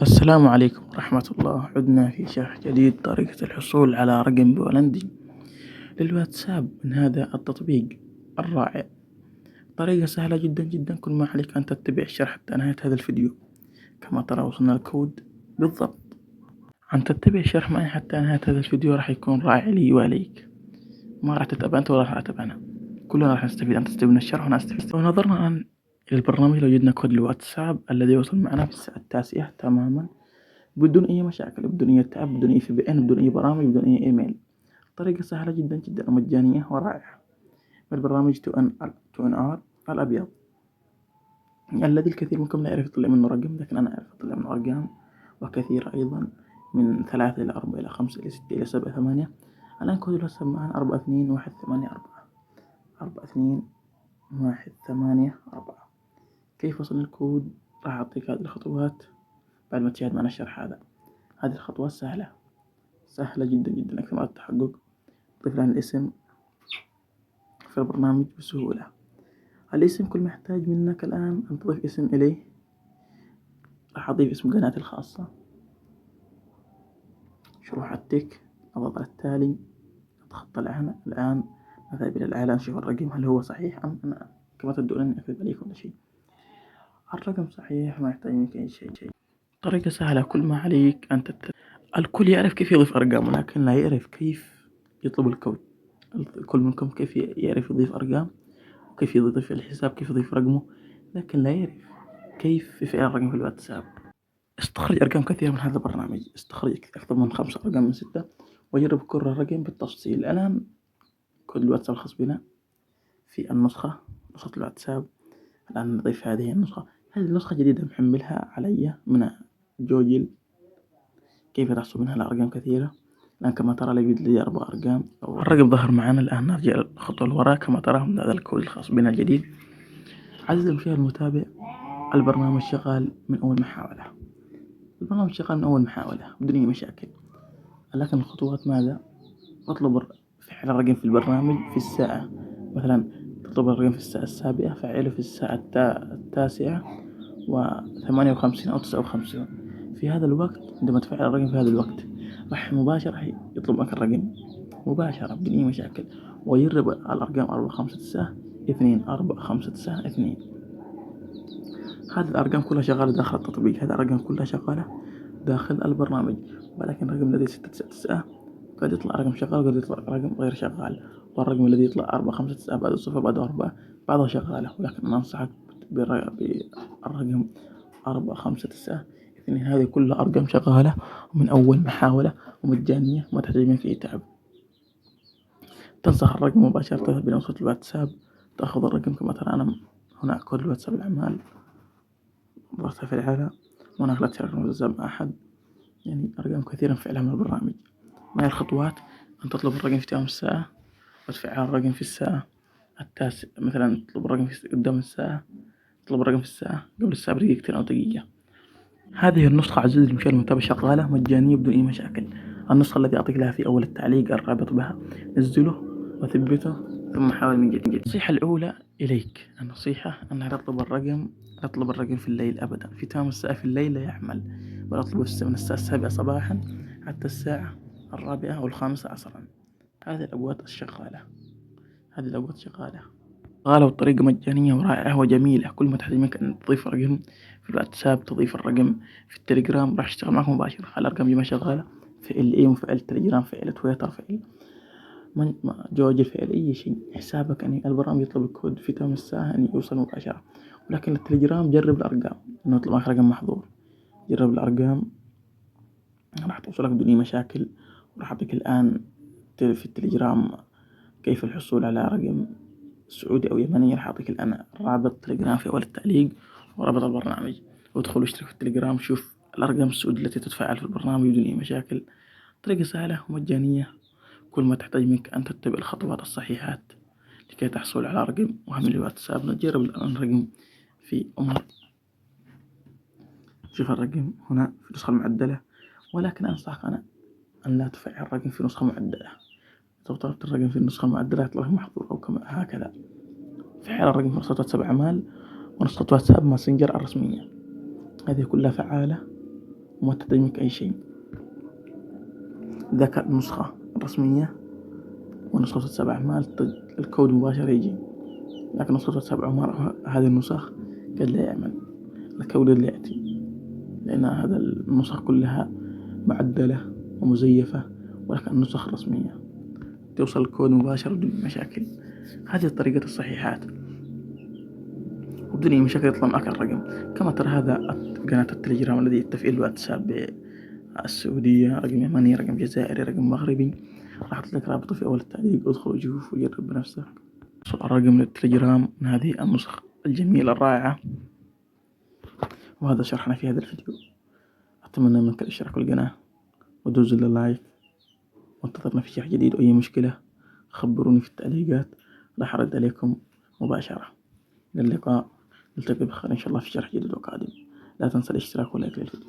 السلام عليكم ورحمة الله. عدنا في شرح جديد طريقة الحصول على رقم بولندي للواتساب من هذا التطبيق الرائع. طريقة سهلة جدا جدا، كل ما عليك أن تتبع الشرح حتى نهاية هذا الفيديو. كما ترى وصلنا الكود بالضبط. أن تتبع الشرح معي حتى نهاية هذا الفيديو راح يكون رائع لي وليك. ما راح تتابع أنت ولا راح أتابع أنا، كلنا راح نستفيد. أنت تستفيد من الشرح وأنا أستفيد. ونظرنا الآن إلى البرنامج، لو وجدنا كود الواتساب الذي وصل معنا في الساعة 9 تماما بدون أي مشاكل، بدون أي تعب، بدون أي VPN، بدون أي برامج، بدون أي إيميل. طريقة سهلة جدا جدا ومجانية ورائعة. البرنامج 2NR الأبيض الذي الكثير منكم لا يعرف يطلع منه رقم، لكن أنا أعرف أطلع منه أرقام وكثيرة أيضا، من 3 إلى 4 إلى 5 إلى 6 إلى 7 8. الآن كود الواتساب معنا 42184 42184. كيف وصل الكود؟ راح أعطيك هذه الخطوات بعد ما تشاهد معنا الشرح هذا. هذه الخطوات سهلة جدا جدا. اكتمال التحقق، ضيف لنا الاسم في البرنامج بسهولة. الاسم كل ما يحتاج منك الآن أن تضيف اسم إليه. راح أضيف اسم قناتي الخاصة، شروح التك، أضغط على التالي، أتخطى الآن أذهب إلى الإعلان، شوف الرقم هل هو صحيح أم أنا كما تبدون أني أكذب عليكم ولا شيء. الرقم صحيح، ما يحتاج منك أي شيء. طريقة سهلة، كل ما عليك أن الكل يعرف كيف يضيف أرقام، ولكن لا يعرف كيف يطلب الكود. الكل منكم كيف يعرف يضيف أرقام، وكيف يضيف الحساب، كيف يضيف رقمه، لكن لا يعرف كيف يفعل الرقم في الواتساب. استخرج أرقام كثيرة من هذا البرنامج، استخرج أكثر من 5 أرقام من 6، وجرب كل رقم بالتفصيل. الآن كود الواتساب الخاص بنا في نسخة الواتساب. الآن نضيف هذه النسخة. هذه النسخة جديدة محملها علي من جوجل. كيف تحصل منها على أرقام كثيرة؟ الآن كما ترى لا يوجد لدي 4 أرقام. الرقم ظهر معنا. الآن نرجع الخطوة الوراء. كما ترى من هذا الكود الخاص بنا الجديد. عزيزي المشاهد المتابع، البرنامج شغال من أول محاولة. بدون أي مشاكل. لكن الخطوات ماذا؟ أطلب فعل الرقم في البرنامج في الساعة، مثلا تطلب الرقم في الساعة 7، فعله في الساعة 9:58 أو 59. في هذا الوقت عندما تفعل الرقم في هذا الوقت راح مباشرة يطلب منك الرقم مباشرة بدون أي مشاكل، ويجرب الأرقام 459 459. هذه الأرقام كلها شغالة داخل التطبيق. هذه الأرقام كلها شغالة داخل البرنامج، ولكن الرقم الذي 699 قد يطلع رقم شغال وقد يطلع رقم غير شغال، والرقم الذي يطلع 459 بعد الصفر بعد 4 بعضها شغالة. ولكن أنا أنصحك بالرقم 459. هذه كلها أرقام شغالة ومن أول محاولة ومجانية، ما تحتاج منك أي تعب. تنسخ الرقم مباشرة بنسخة الواتساب، تأخذ الرقم كما ترى. أنا هنا كود الواتساب الأعمال، ضغطها في العالة، وهناك لا تشارك الواتساب مع أحد. يعني أرقام كثيرة نفعلها من البرنامج. ما هي الخطوات؟ أن تطلب الرقم في تمام الساعة، وتفعل الرقم في الساعة 9. مثلا تطلب الرقم في قدام الساعة، تطلب الرقم في الساعة قبل الساعة بدقيقتين أو دقيقة. هذه النسخة عزيزي المشاهد المتابع شغالة مجانية بدون أي مشاكل. النسخة التي أعطيك لها في أول التعليق الرابط بها، نزله وثبته ثم حاول من جديد. النصيحة الأولى إليك، النصيحة أن لا تطلب الرقم في الليل أبدا. في تمام الساعة في الليل لا يعمل، بل أطلبه من الساعة 7 صباحا حتى الساعة 4 أو 5 عصرا. هذه الأوقات شغالة بطريقة مجانية ورائعة وجميلة. كل ما تحتاج منك أن تضيف رقم في الواتساب، تضيف الرقم في التليجرام، راح يشتغل معك مباشرة. الأرقام جميع شغالة، فعل إيمو، فعل تليجرام، فعل تويتر، فعل جوجل، فعل أي شيء. حسابك يعني البرنامج يطلب الكود في تمام الساعة أن يوصل مباشرة. ولكن التليجرام جرب الأرقام، إنه يطلب معك رقم محظور. جرب الأرقام راح توصلك بدون أي مشاكل. وراح أعطيك الآن في التليجرام كيف الحصول على رقم سعودي أو يمني. راح أعطيك الآن رابط تليجرام في أول التعليق ورابط البرنامج. وادخل واشترك في التليجرام، شوف الأرقام السعودية التي تتفاعل في البرنامج بدون أي مشاكل. طريقة سهلة ومجانية. كل ما تحتاج منك أن تتبع الخطوات الصحيحات لكي تحصل على رقم مهم للواتساب. نجرب الآن رقم في شوف الرقم هنا في النسخة المعدلة، ولكن أنصحك أنا أن لا تفعل الرقم في نسخة معدلة. إذا طلبت الرقم في النسخة المعدلة يطلع محظور أو كما هكذا. فعل الرقم في نسخة واتساب أعمال ونسخة واتساب ماسنجر الرسمية. هذه كلها فعالة وما تحتاج منك أي شيء. إذا كانت النسخة الرسمية ونسخة 7 ما الكود مباشر يجي، لكن نسخة 7 هذه النسخ قد لا يعمل، الكود اللي يأتي، لأن هذا النسخ كلها معدلة ومزيفة، ولكن النسخ الرسمية توصل الكود مباشر بدون مشاكل. هذه الطريقة الصحيحات وبدون أي مشاكل يطلع معك الرقم. كما ترى هذا قناة التليجرام الذي يتفق الواتساب بالسعودية، رقم يمني، رقم جزائري، رقم مغربي. راح أحط لك رابطه في أول التعليق، ادخل وشوف وجرب بنفسك. الرقم للتليجرام من هذه النسخ الجميلة الرائعة. وهذا شرحنا في هذا الفيديو. أتمنى منك الاشتراك بالقناة ودوز اللايك، وانتظرنا في شرح جديد. وأي مشكلة خبروني في التعليقات، راح أرد عليكم مباشرة. إلى اللقاء، نلتقي بخير إن شاء الله في شرح جديد وقادم. لا تنسى الاشتراك واللايك للفيديو.